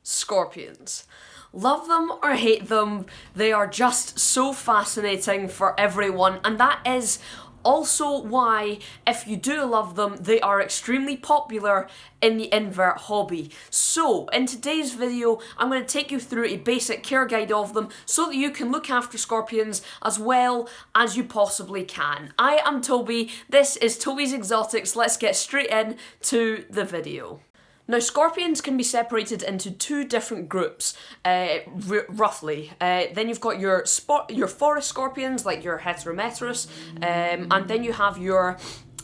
Scorpions. Love them or hate them, they are just so fascinating for everyone, and that is also why, if you do love them, they are extremely popular in the invert hobby. So, in today's video, I'm going to take you through a basic care guide of them so that you can look after scorpions as well as you possibly can. I am Toby, this is Toby's Exotics, let's get straight into the video. Now, scorpions can be separated into two different groups, roughly. Then you've got your forest scorpions, like your Heterometrus, and then you have your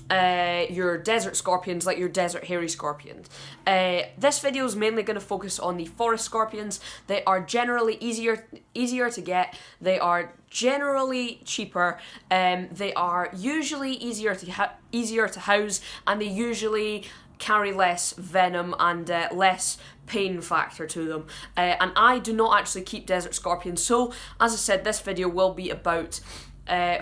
desert scorpions, like your desert hairy scorpions. This video is mainly going to focus on the forest scorpions. They are generally easier to get. They are generally cheaper. They are usually easier to house, and they usually carry less venom and less pain factor to them. And I do not actually keep desert scorpions, so as I said, this video will be about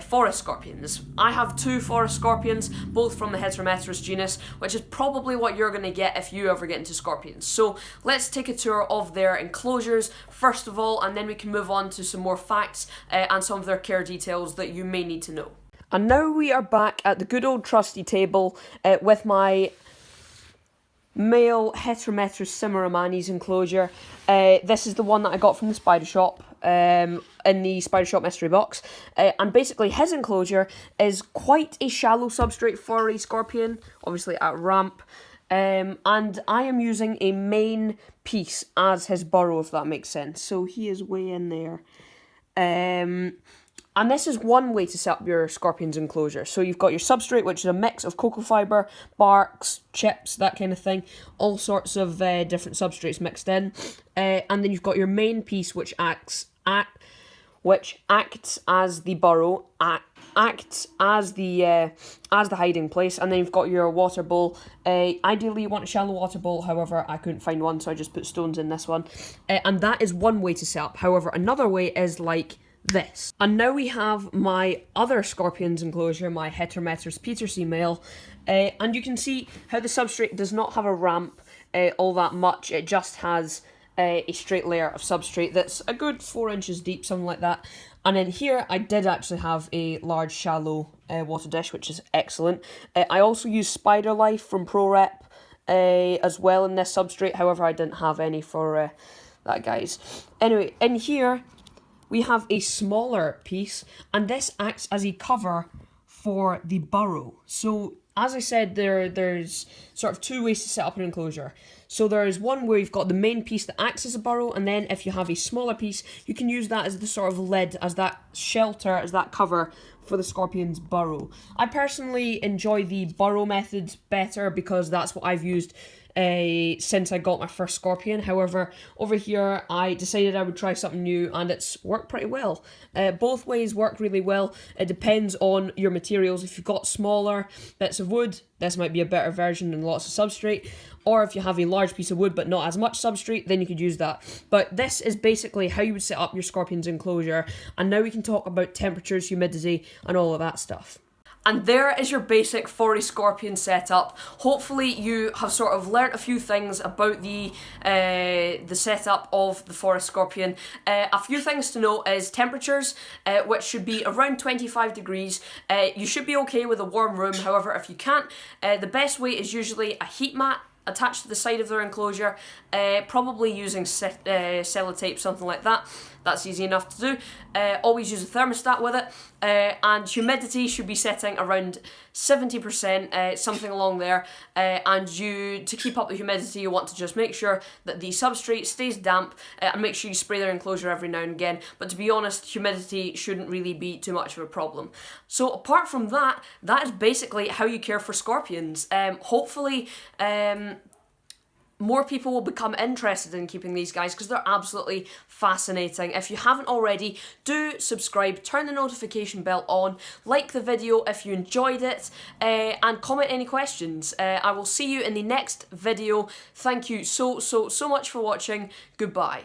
forest scorpions. I have two forest scorpions, both from the Heterometrus genus, which is probably what you're going to get if you ever get into scorpions. So let's take a tour of their enclosures first of all, and then we can move on to some more facts and some of their care details that you may need to know. And now we are back at the good old trusty table with my male Heterometrus cimarromanes enclosure. This is the one that I got from the spider shop, in the spider shop mystery box. And basically his enclosure is quite a shallow substrate for a scorpion, obviously at ramp. And I am using a main piece as his burrow, if that makes sense. So he is way in there. And this is one way to set up your scorpion's enclosure. So you've got your substrate, which is a mix of cocoa fibre, barks, chips, that kind of thing. All sorts of different substrates mixed in. And then you've got your main piece, which acts as the burrow, acts as the hiding place. And then you've got your water bowl. Ideally, you want a shallow water bowl. However, I couldn't find one, so I just put stones in this one. And that is one way to set up. However, another way is like this. And now we have my other scorpion's enclosure, my Heterometrus petersii male, and you can see how the substrate does not have a ramp all that much. It just has a straight layer of substrate that's a good 4 inches deep, something like that. And in here I did actually have a large shallow water dish, which is excellent. I also use Spider Life from ProRep as well in this substrate. However, I didn't have any for that, guys. Anyway, in here we have a smaller piece, and this acts as a cover for the burrow. So, as I said, there's sort of two ways to set up an enclosure. So there is one where you've got the main piece that acts as a burrow, and then if you have a smaller piece, you can use that as the sort of lid, as that shelter, as that cover for the scorpion's burrow. I personally enjoy the burrow method better because that's what I've used since I got my first scorpion. However, over here I decided I would try something new, and it's worked pretty well. Both ways work really well. It depends on your materials. If you've got smaller bits of wood, this might be a better version than lots of substrate. Or if you have a large piece of wood but not as much substrate, then you could use that. But this is basically how you would set up your scorpion's enclosure. And now we can talk about temperatures, humidity, and all of that stuff. And there is your basic forest scorpion setup. Hopefully you have sort of learnt a few things about the setup of the forest scorpion. A few things to note is temperatures, which should be around 25 degrees. You should be okay with a warm room. However, if you can't, the best way is usually a heat mat attached to the side of their enclosure, probably using sellotape, something like that. That's easy enough to do. Always use a thermostat with it. And humidity should be setting around 70%, something along there. And to keep up the humidity, you want to just make sure that the substrate stays damp, and make sure you spray their enclosure every now and again. But to be honest, humidity shouldn't really be too much of a problem. So apart from that, that is basically how you care for scorpions. Hopefully, more people will become interested in keeping these guys because they're absolutely fascinating. If you haven't already, do subscribe, turn the notification bell on, like the video if you enjoyed it, and comment any questions. I will see you in the next video. Thank you so much for watching. Goodbye.